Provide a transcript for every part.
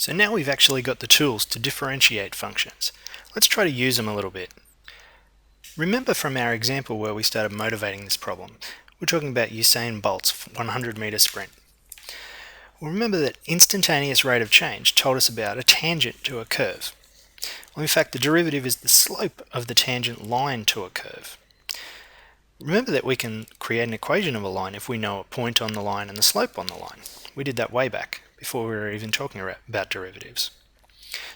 So now we've actually got the tools to differentiate functions. Let's try to use them a little bit. Remember from our example where we started motivating this problem, we're talking about Usain Bolt's 100-meter sprint. Well, remember that instantaneous rate of change told us about a tangent to a curve. Well, in fact, the derivative is the slope of the tangent line to a curve. Remember that we can create an equation of a line if we know a point on the line and the slope on the line. We did that way back, before we were even talking about derivatives.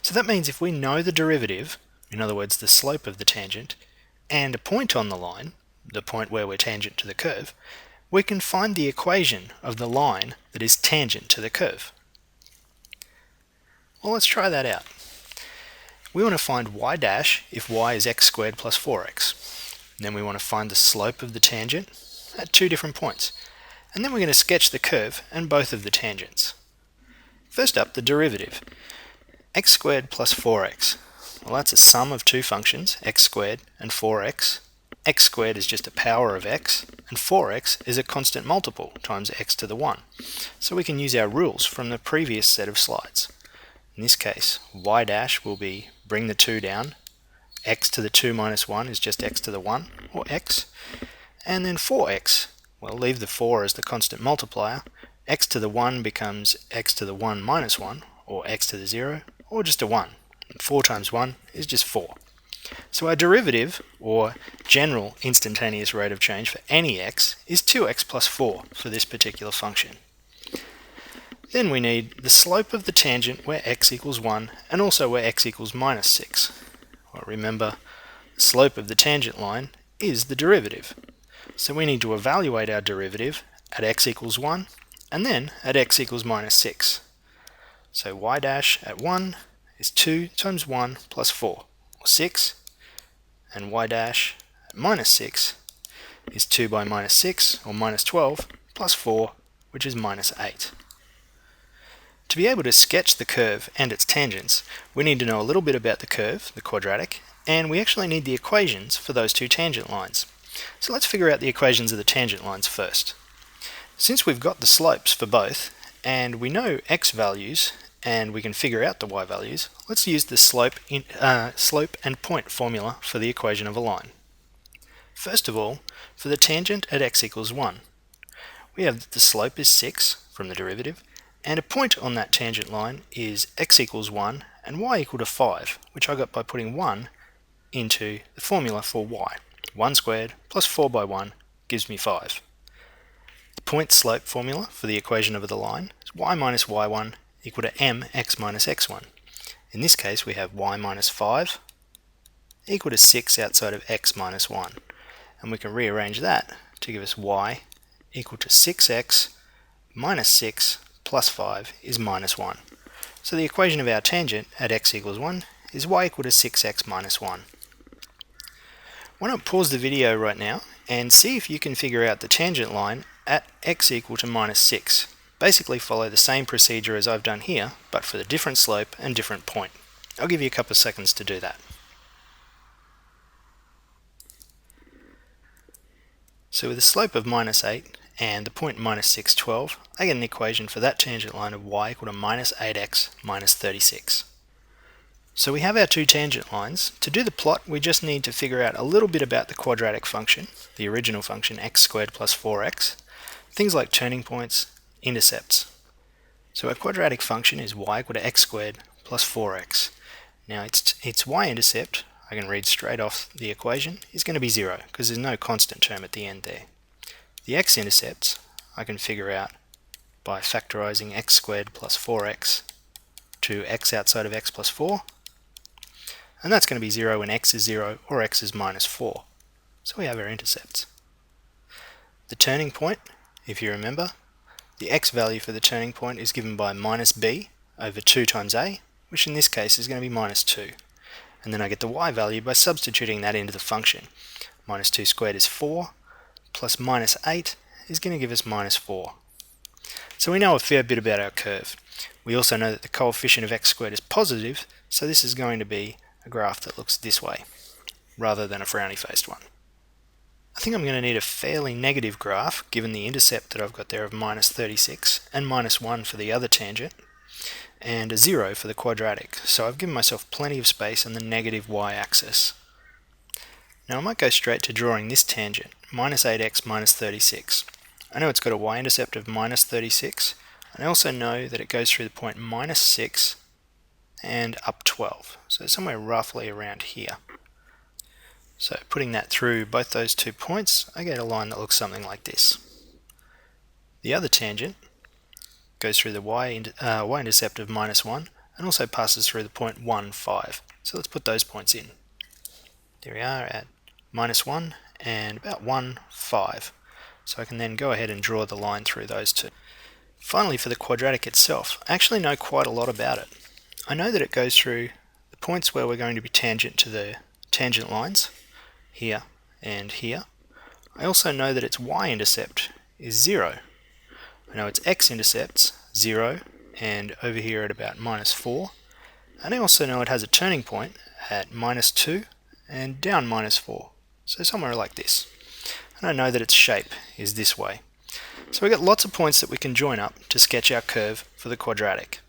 So that means if we know the derivative, in other words the slope of the tangent, and a point on the line, the point where we're tangent to the curve, we can find the equation of the line that is tangent to the curve. Well, let's try that out. We want to find y dash if y is x squared plus 4x. Then we want to find the slope of the tangent at two different points. And then we're going to sketch the curve and both of the tangents. First up, the derivative. X squared plus 4x. Well, that's a sum of two functions, x squared and 4x. X squared is just a power of x, and 4x is a constant multiple times x to the 1. So we can use our rules from the previous set of slides. In this case, y dash will be bring the 2 down, x to the 2 minus 1 is just x to the 1, or x, and then 4x, well, leave the 4 as the constant multiplier, x to the 1 becomes x to the 1 minus 1, or x to the 0, or just a 1. And 4 times 1 is just 4. So our derivative, or general instantaneous rate of change for any x, is 2x plus 4 for this particular function. Then we need the slope of the tangent where x equals 1 and also where x equals minus 6. Well, remember, the slope of the tangent line is the derivative. So we need to evaluate our derivative at x equals 1 and then at x equals minus 6. So y dash at 1 is 2 times 1 plus 4, or 6, and y dash at minus 6 is 2 by minus 6, or minus 12, plus 4, which is minus 8. To be able to sketch the curve and its tangents, we need to know a little bit about the curve, the quadratic, and we actually need the equations for those two tangent lines. So let's figure out the equations of the tangent lines first. Since we've got the slopes for both, and we know x values, and we can figure out the y values, let's use the slope and point formula for the equation of a line. First of all, for the tangent at x equals 1, we have that the slope is 6 from the derivative, and a point on that tangent line is x equals 1 and y equal to 5, which I got by putting 1 into the formula for y. 1 squared plus 4 by 1 gives me 5. The point slope formula for the equation of the line is y minus y1 equal to mx minus x1. In this case we have y minus 5 equal to 6 outside of x minus 1. And we can rearrange that to give us y equal to 6x minus 6 plus 5 is minus 1. So the equation of our tangent at x equals 1 is y equal to 6x minus 1. Why not pause the video right now and see if you can figure out the tangent line at x equal to minus 6. Basically follow the same procedure as I've done here, but for the different slope and different point. I'll give you a couple of seconds to do that. So with a slope of minus 8 and the point minus 6, 12, I get an equation for that tangent line of y equal to minus 8x minus 36. So we have our two tangent lines. To do the plot, we just need to figure out a little bit about the quadratic function, the original function x squared plus 4x, things like turning points, intercepts. So our quadratic function is y equal to x squared plus 4x. Now its y-intercept, I can read straight off the equation, is going to be 0 because there's no constant term at the end there. The x-intercepts I can figure out by factorizing x squared plus 4x to x outside of x plus 4, and that's going to be 0 when x is 0 or x is minus 4. So we have our intercepts. The turning point, if you remember, the x value for the turning point is given by minus b over 2 times a, which in this case is going to be minus 2. And then I get the y value by substituting that into the function. Minus 2 squared is 4, plus minus 8 is going to give us minus 4. So we know a fair bit about our curve. We also know that the coefficient of x squared is positive, so this is going to be a graph that looks this way, rather than a frowny-faced one. I think I'm going to need a fairly negative graph, given the intercept that I've got there of minus 36 and minus 1 for the other tangent. and a 0 for the quadratic. So I've given myself plenty of space on the negative y-axis. Now I might go straight to drawing this tangent, minus 8x minus 36. I know it's got a y-intercept of minus 36, and I also know that it goes through the point minus 6 and up 12, so somewhere roughly around here. So putting that through both those 2 points, I get a line that looks something like this. The other tangent goes through the y-intercept of minus 1 and also passes through the point 1, 5. So let's put those points in. There we are at minus 1 and about 1, 5. So I can then go ahead and draw the line through those two. Finally, for the quadratic itself, I actually know quite a lot about it. I know that it goes through the points where we're going to be tangent to the tangent lines, here and here. I also know that its y-intercept is 0. I know its x-intercept's 0 and over here at about minus 4. And I also know it has a turning point at minus 2 and down minus 4. So somewhere like this. And I know that its shape is this way. So we've got lots of points that we can join up to sketch our curve for the quadratic.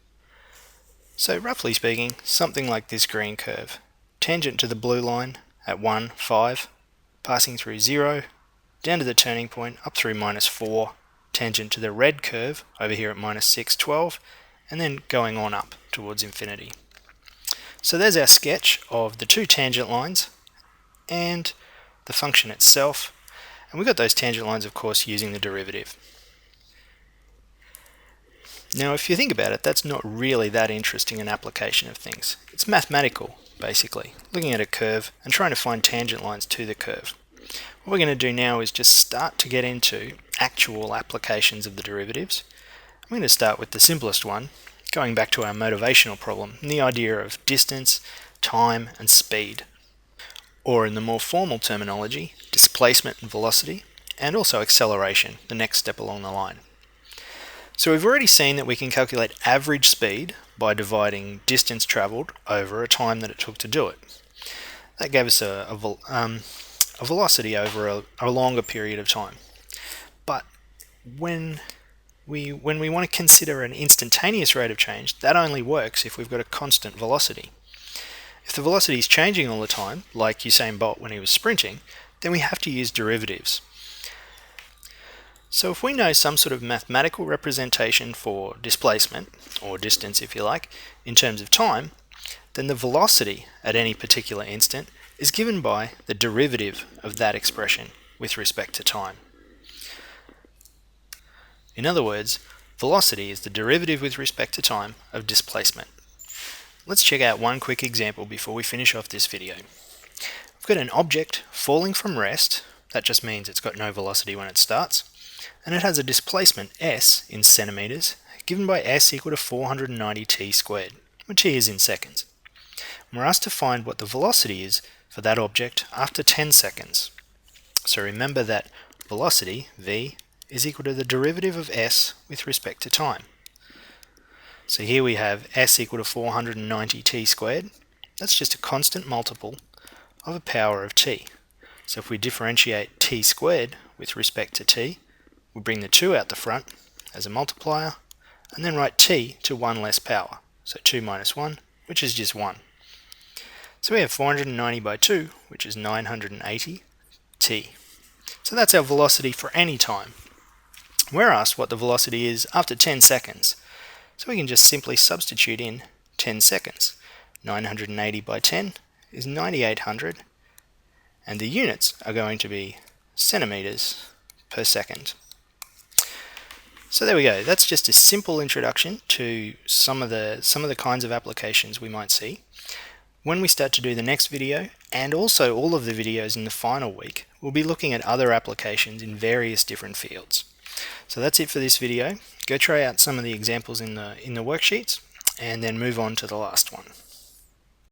So roughly speaking, something like this green curve. Tangent to the blue line at 1, 5, passing through 0, down to the turning point, up through minus 4, tangent to the red curve over here at minus 6, 12, and then going on up towards infinity. So there's our sketch of the two tangent lines and the function itself. And we've got those tangent lines, of course, using the derivative. Now, if you think about it, that's not really that interesting an application of things. It's mathematical, basically, looking at a curve and trying to find tangent lines to the curve. What we're going to do now is just start to get into actual applications of the derivatives. I'm going to start with the simplest one, going back to our motivational problem, and the idea of distance, time, and speed. Or in the more formal terminology, displacement and velocity, and also acceleration, the next step along the line. So we've already seen that we can calculate average speed by dividing distance travelled over a time that it took to do it. That gave us a velocity over a longer period of time. But when we want to consider an instantaneous rate of change, that only works if we've got a constant velocity. If the velocity is changing all the time, like Usain Bolt when he was sprinting, then we have to use derivatives. So if we know some sort of mathematical representation for displacement, or distance if you like, in terms of time, then the velocity at any particular instant is given by the derivative of that expression with respect to time. In other words, velocity is the derivative with respect to time of displacement. Let's check out one quick example before we finish off this video. We've got an object falling from rest, that just means it's got no velocity when it starts, and it has a displacement s in centimeters, given by s equal to 490 t squared, where t is in seconds. And we're asked to find what the velocity is for that object after 10 seconds. So remember that velocity, v, is equal to the derivative of s with respect to time. So here we have s equal to 490 t squared. That's just a constant multiple of a power of t. So if we differentiate t squared with respect to t, we bring the 2 out the front as a multiplier, and then write t to 1 less power. So 2 minus 1, which is just 1. So we have 490 by 2, which is 980 t. So that's our velocity for any time. We're asked what the velocity is after 10 seconds. So we can just simply substitute in 10 seconds. 980 by 10 is 9800, and the units are going to be centimeters per second. So there we go. That's just a simple introduction to some of the kinds of applications we might see. When we start to do the next video, and also all of the videos in the final week, we'll be looking at other applications in various different fields. So that's it for this video. Go try out some of the examples in the worksheets, and then move on to the last one.